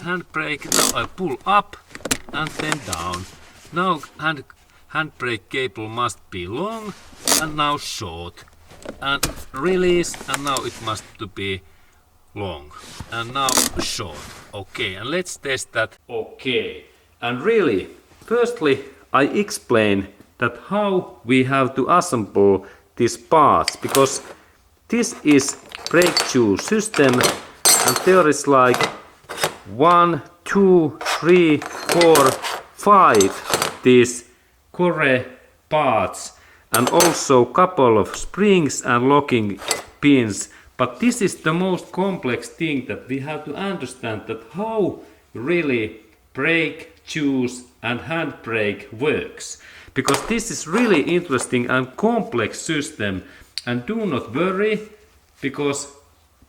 Handbrake, now I pull up and then down. Now handbrake cable must be long and now short. And release, and now it must to be long. And now short. Okay, and let's test that. Okay, and really, firstly I explain that how we have to assemble these parts, because this is brake shoe system and there is like 1, 2, 3, 4, 5 these core parts and also couple of springs and locking pins. But this is the most complex thing that we have to understand, that how really brake shoes and handbrake works. Because this is really interesting and complex system, and do not worry, because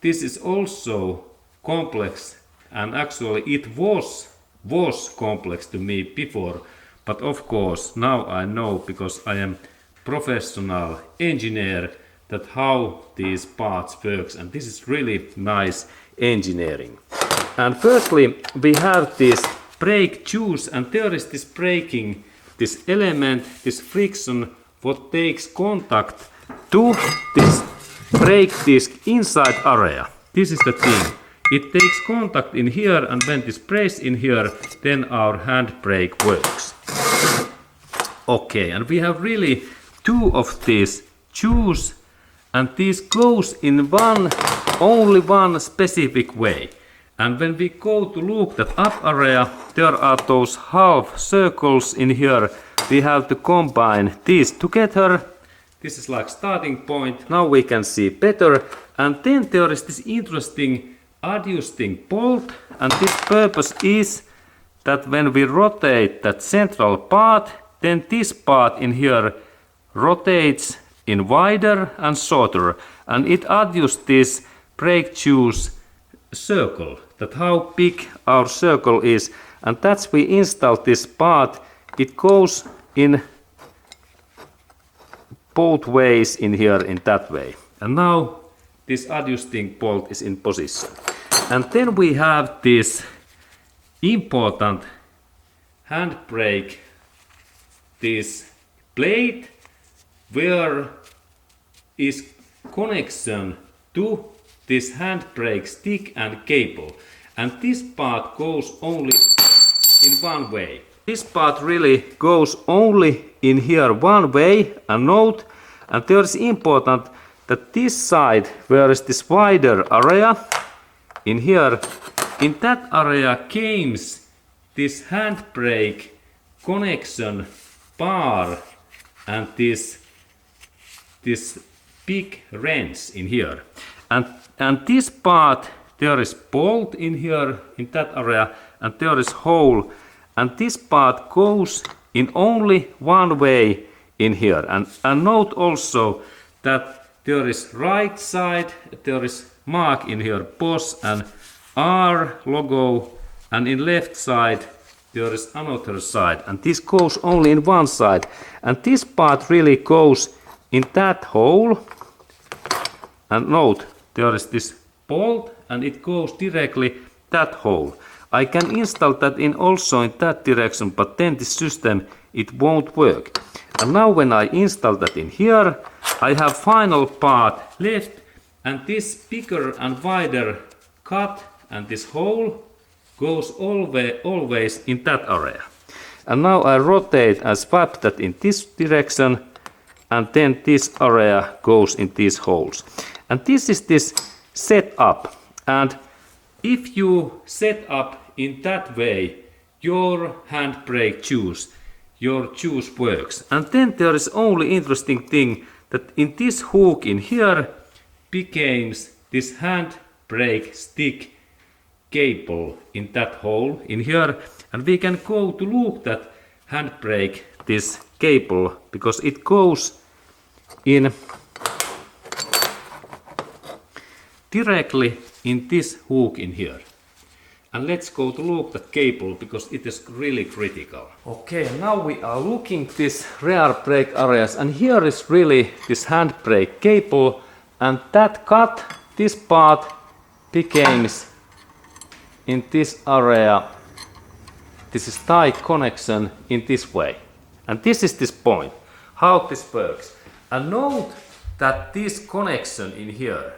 this is also complex, and actually it was complex to me before, but of course now I know, because I am professional engineer, that how these parts works, and this is really nice engineering. And firstly we have this brake shoes, and there is this braking, this element, this friction, what takes contact to this brake disc inside area. This is the thing. It takes contact in here, and when this press in here, then our handbrake works. Okay, and we have really two of these shoes, and this goes in only one specific way. And when we go to look that up area, there are those half circles in here. We have to combine these together. This is like starting point. Now we can see better. And then there is this interesting adjusting bolt, and this purpose is that when we rotate that central part, then this part in here rotates in wider and shorter, and it adjusts this brake shoes circle, that how big our circle is, and that's we install this part. It goes in both ways in here, in that way, and now this adjusting bolt is in position. And then we have this important handbrake, this plate where is connection to this handbrake stick and cable, and this part goes only in one way. This part really goes only in here one way, and note, and there is important that this side where is this wider area in here, in that area comes this handbrake connection bar and this big wrench in here, and this part there is bolt in here in that area, and there is hole, and this part goes in only one way in here. And note also that there is right side, there is mark in here, Bosch and R logo, and in left side there is another side, and this goes only in one side, and this part really goes in that hole. And note, there is this bolt and it goes directly that hole. I can install that in also in that direction, but then this system it won't work. And now when I install that in here, I have final part left, and this bigger and wider cut and this hole goes always in that area. And now I rotate and swap that in this direction, and then this area goes in these holes. And this is this setup. And if you set up in that way your handbrake shoes, your shoes works. And then there is only interesting thing that in this hook in here becomes this handbrake stick cable in that hole in here, and we can go to look that handbrake this cable, because it goes in directly in this hook in here. And let's go to look that cable, because it is really critical. Okay, now we are looking this rear brake areas, and here is really this handbrake cable, and that cut, this part becomes in this area, this is tight connection in this way. And this is this point, how this works. And note that this connection in here,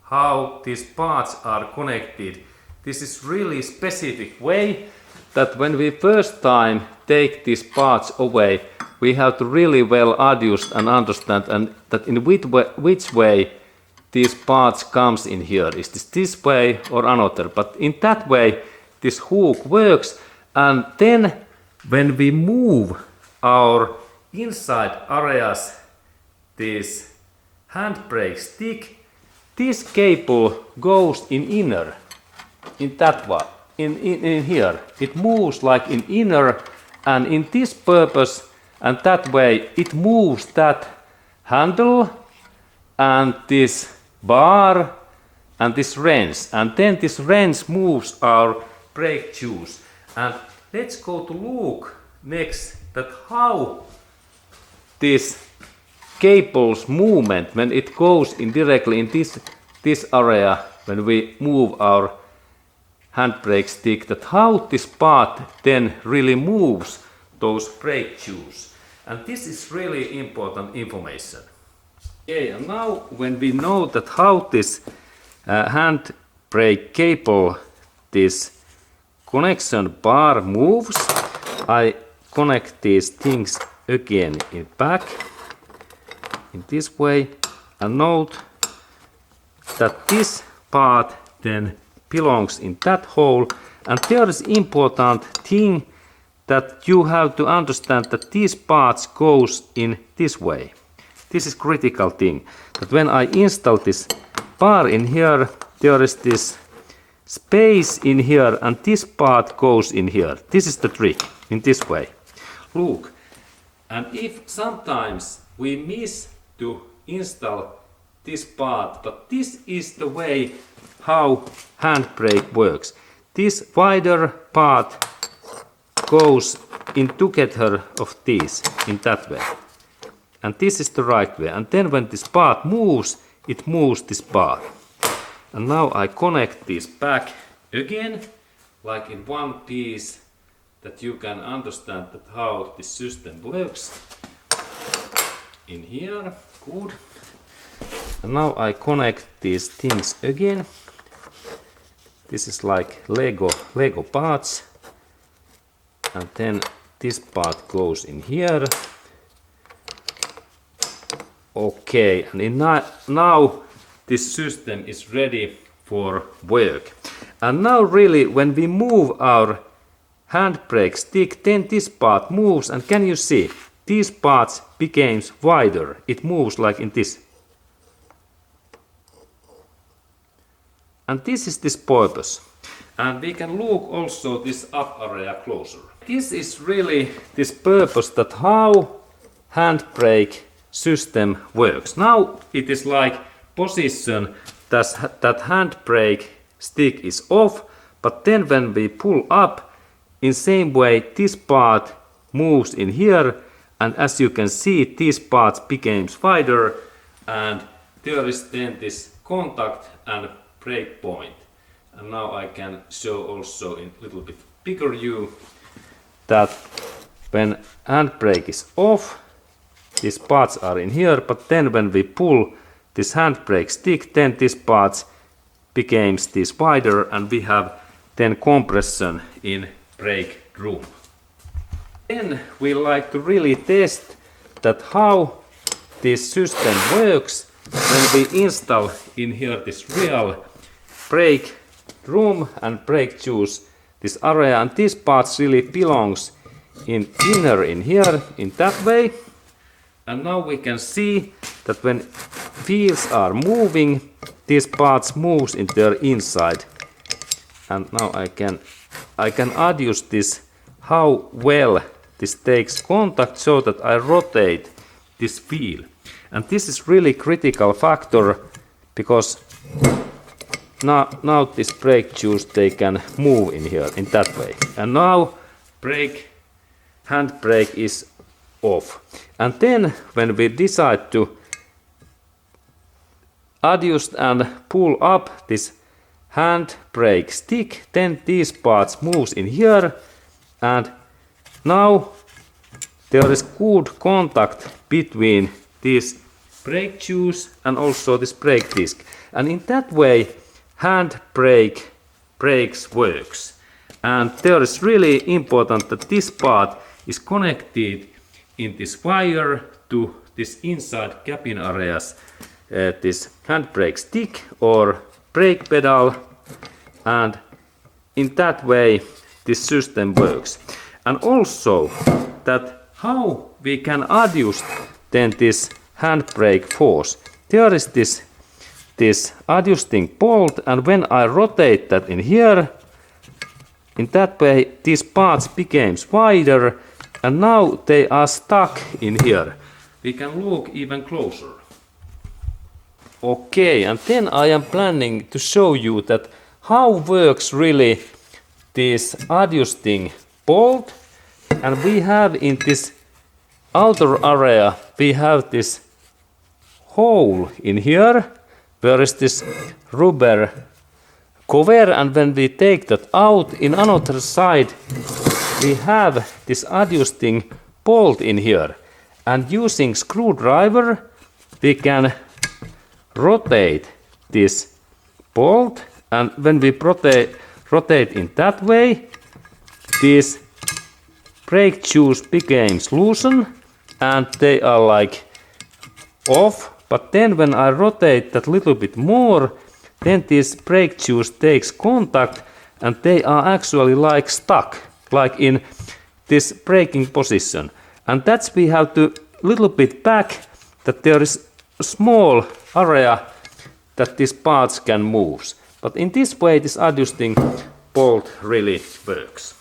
how these parts are connected, this is really specific way that when we first time take these parts away, we have to really well adjust and understand and that in which way these parts comes in here. Is this way or another? But in that way this hook works, and then when we move our inside areas, this handbrake stick, this cable goes in inner, in that one, in here. It moves like in inner, and in this purpose, and that way it moves that handle and this bar and this wrench, and then this wrench moves our brake shoes. And let's go to look next that how this cable's movement when it goes in directly in this area when we move our handbrake stick, that how this part then really moves those brake shoes. And this is really important information. Okay, and now when we know that how this handbrake cable, this connection bar moves, I connect these things again in back in this way, and note that this part then belongs in that hole. And there is important thing that you have to understand, that these parts goes in this way. This is critical thing, that when I install this bar in here, there is this space in here and this part goes in here. This is the trick, in this way. Look, and if sometimes we miss to install this part, but this is the way how handbrake works. This wider part goes in together of these in that way, and this is the right way. And then when this part moves, it moves this part. And now I connect this back again, like in one piece, that you can understand that how this system works. In here, good. And now I connect these things again. This is like Lego parts. And then this part goes in here. Okay, and now this system is ready for work. And now really when we move our handbrake stick, then this part moves, and can you see? These parts becomes wider. It moves like in this. And this is this purpose. And we can look also this up area closer. This is really this purpose, that how handbrake system works. Now it is like position that handbrake stick is off, but then when we pull up, in same way this part moves in here, and as you can see these parts becomes wider, and there is then this contact and brake point. And now I can show also in a little bit bigger view that when handbrake is off, these parts are in here, but then when we pull this handbrake stick, then these parts becomes this wider, and we have then compression in brake room. Then we like to really test that how this system works when we install in here this real brake room and brake shoes, this area, and these parts really belongs in inner in here in that way. And now we can see that when wheels are moving, these parts moves in their inside. And now I can adjust this how well this takes contact, so that I rotate this wheel. And this is really critical factor, because now this brake shoes, they can move in here in that way. And now handbrake is off. And then when we decide to adjust and pull up this handbrake stick, then these parts moves in here, and now there is good contact between these brake shoes and also this brake disc, and in that way handbrake brakes works. And there is really important that this part is connected in this wire to this inside cabin areas, this handbrake stick or brake pedal, and in that way this system works. And also that how we can adjust then this handbrake force. There is this adjusting bolt, and when I rotate that in here, in that way these parts becomes wider, and now they are stuck in here. We can look even closer. Okay, and then I am planning to show you that how works really this adjusting bolt. And we have in this outer area, we have this hole in here, where is this rubber cover, and when we take that out, in another side we have this adjusting bolt in here, and using screwdriver we can rotate this bolt, and when we rotate in that way, these brake shoes becomes loosened and they are like off. But then when I rotate that little bit more, then these brake shoes takes contact and they are actually like stuck, like in this braking position. And that's we have to little bit back that there is a small area that these parts can move. But in this way this adjusting bolt really works.